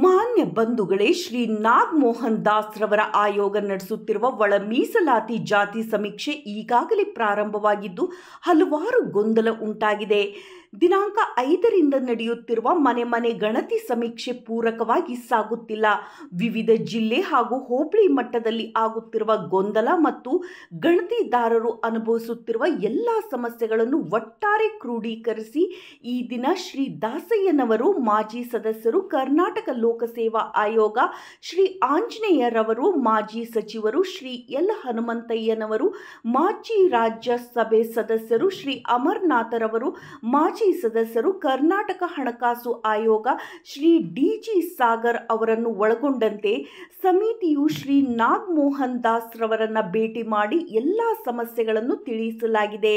ಮಾನ್ಯ ಬಂಧುಗಳೇ, ಶ್ರೀ ನಾಗಮೋಹನ್ ದಾಸ್ ರವರ ಆಯೋಗ ನಡೆಸುತ್ತಿರುವ ಒಳ ಮೀಸಲಾತಿ ಜಾತಿ ಸಮೀಕ್ಷೆ ಈಗಾಗಲೇ ಪ್ರಾರಂಭವಾಗಿದ್ದು ಹಲವಾರು ಗೊಂದಲ ಉಂಟಾಗಿದೆ. ದಿನಾಂಕ 5ರಿಂದ ನಡೆಯುತ್ತಿರುವ ಮನೆ ಮನೆ ಗಣತಿ ಸಮೀಕ್ಷೆ ಪೂರಕವಾಗಿ ಸಾಗುತ್ತಿಲ್ಲ. ವಿವಿಧ ಜಿಲ್ಲೆ ಹಾಗೂ ಹೋಬಳಿ ಮಟ್ಟದಲ್ಲಿ ಆಗುತ್ತಿರುವ ಗೊಂದಲ ಮತ್ತು ಗಣತಿದಾರರು ಅನುಭವಿಸುತ್ತಿರುವ ಎಲ್ಲ ಸಮಸ್ಯೆಗಳನ್ನು ಒಟ್ಟಾರೆ ಕ್ರೋಢೀಕರಿಸಿ ಈ ದಿನ ಶ್ರೀ ದಾಸಯ್ಯನವರು, ಮಾಜಿ ಸದಸ್ಯರು, ಕರ್ನಾಟಕ ಲೋಕಸೇವಾ ಆಯೋಗ, ಶ್ರೀ ಆಂಜನೇಯರವರು, ಮಾಜಿ ಸಚಿವರು ಶ್ರೀ ಎಲ್ ಹನುಮಂತಯ್ಯನವರು, ಮಾಜಿ ರಾಜ್ಯಸಭೆ ಸದಸ್ಯರು ಶ್ರೀ ಅಮರನಾಥರವರು, ಮಾಜಿ ಸದಸ್ಯರು, ಕರ್ನಾಟಕ ಹಣಕಾಸು ಆಯೋಗ ಶ್ರೀ ಡಿ.ಜಿ. ಸಾಗರ್ ಅವರನ್ನು ಒಳಗೊಂಡಂತೆ ಸಮಿತಿಯು ಶ್ರೀ ನಾಗಮೋಹನ್ ದಾಸ್ ರವರನ್ನ ಭೇಟಿ ಮಾಡಿ ಎಲ್ಲ ಸಮಸ್ಯೆಗಳನ್ನು ತಿಳಿಸಲಾಗಿದೆ.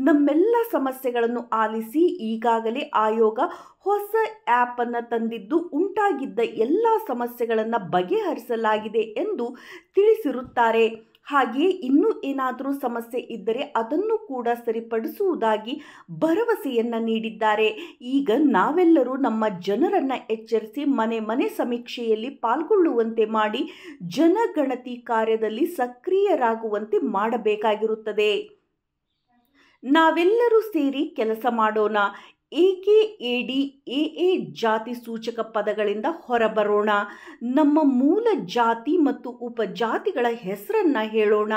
ನಮ್ಮೆಲ್ಲ ಸಮಸ್ಯೆಗಳನ್ನು ಆಲಿಸಿ ಈಗಾಗಲೇ ಆಯೋಗ ಹೊಸ ಆ್ಯಪ್ ಅನ್ನು ತಂದಿದ್ದು ಉಂಟಾಗಿದ್ದ ಎಲ್ಲ ಸಮಸ್ಯೆಗಳನ್ನು ಬಗೆಹರಿಸಲಾಗಿದೆ ಎಂದು ತಿಳಿಸಿರುತ್ತಾರೆ. ಹಾಗೆಯೇ ಇನ್ನೂ ಏನಾದರೂ ಸಮಸ್ಯೆ ಇದ್ದರೆ ಅದನ್ನು ಕೂಡ ಸರಿಪಡಿಸುವುದಾಗಿ ಭರವಸೆಯನ್ನು ನೀಡಿದ್ದಾರೆ. ಈಗ ನಾವೆಲ್ಲರೂ ನಮ್ಮ ಜನರನ್ನು ಎಚ್ಚರಿಸಿ ಮನೆ ಮನೆ ಸಮೀಕ್ಷೆಯಲ್ಲಿ ಪಾಲ್ಗೊಳ್ಳುವಂತೆ ಮಾಡಿ ಜನಗಣತಿ ಕಾರ್ಯದಲ್ಲಿ ಸಕ್ರಿಯರಾಗುವಂತೆ ಮಾಡಬೇಕಾಗಿರುತ್ತದೆ. ನಾವೆಲ್ಲರೂ ಸೇರಿ ಕೆಲಸ ಮಾಡೋಣ. AKAD AA ಜಾತಿ ಸೂಚಕ ಪದಗಳಿಂದ ಹೊರಬರೋಣ. ನಮ್ಮ ಮೂಲ ಜಾತಿ ಮತ್ತು ಉಪಜಾತಿಗಳ ಹೆಸರನ್ನು ಹೇಳೋಣ.